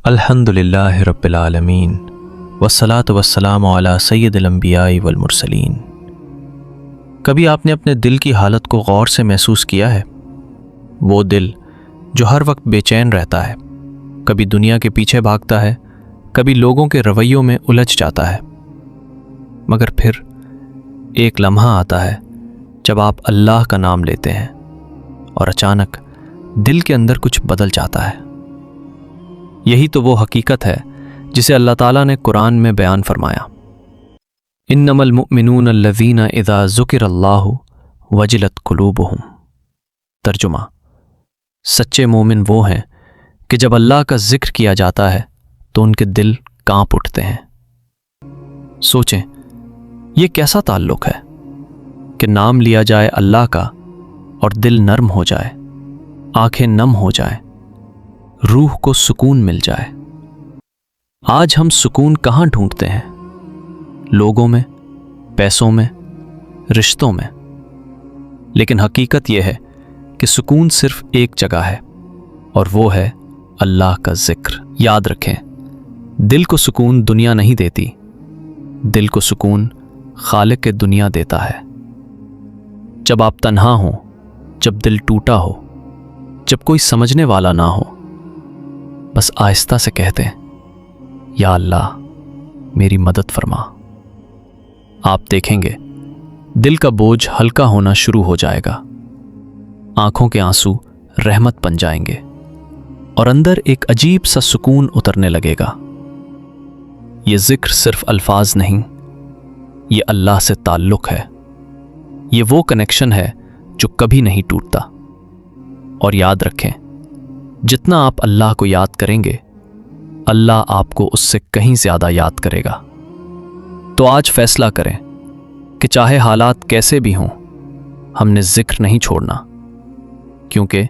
الحمدللہ رب العالمین والصلاۃ والسلام علی سید الانبیاء والمرسلین۔ کبھی آپ نے اپنے دل کی حالت کو غور سے محسوس کیا ہے؟ وہ دل جو ہر وقت بے چین رہتا ہے، کبھی دنیا کے پیچھے بھاگتا ہے، کبھی لوگوں کے رویوں میں الجھ جاتا ہے، مگر پھر ایک لمحہ آتا ہے جب آپ اللہ کا نام لیتے ہیں اور اچانک دل کے اندر کچھ بدل جاتا ہے۔ یہی تو وہ حقیقت ہے جسے اللہ تعالیٰ نے قرآن میں بیان فرمایا، انما المؤمنون الذین اذا ذکر اللہ وجلت قلوبہم۔ ترجمہ: سچے مومن وہ ہیں کہ جب اللہ کا ذکر کیا جاتا ہے تو ان کے دل کانپ اٹھتے ہیں۔ سوچیں، یہ کیسا تعلق ہے کہ نام لیا جائے اللہ کا اور دل نرم ہو جائے، آنکھیں نم ہو جائیں، روح کو سکون مل جائے۔ آج ہم سکون کہاں ڈھونڈتے ہیں؟ لوگوں میں، پیسوں میں، رشتوں میں۔ لیکن حقیقت یہ ہے کہ سکون صرف ایک جگہ ہے، اور وہ ہے اللہ کا ذکر۔ یاد رکھیں، دل کو سکون دنیا نہیں دیتی، دل کو سکون خالق کے دنیا دیتا ہے۔ جب آپ تنہا ہوں، جب دل ٹوٹا ہو، جب کوئی سمجھنے والا نہ ہو، بس آہستہ سے کہتے ہیں، یا اللہ میری مدد فرما۔ آپ دیکھیں گے دل کا بوجھ ہلکا ہونا شروع ہو جائے گا، آنکھوں کے آنسو رحمت بن جائیں گے، اور اندر ایک عجیب سا سکون اترنے لگے گا۔ یہ ذکر صرف الفاظ نہیں، یہ اللہ سے تعلق ہے، یہ وہ کنیکشن ہے جو کبھی نہیں ٹوٹتا۔ اور یاد رکھیں، جتنا آپ اللہ کو یاد کریں گے، اللہ آپ کو اس سے کہیں زیادہ یاد کرے گا۔ تو آج فیصلہ کریں کہ چاہے حالات کیسے بھی ہوں، ہم نے ذکر نہیں چھوڑنا، کیونکہ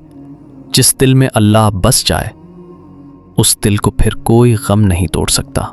جس دل میں اللہ بس جائے، اس دل کو پھر کوئی غم نہیں توڑ سکتا۔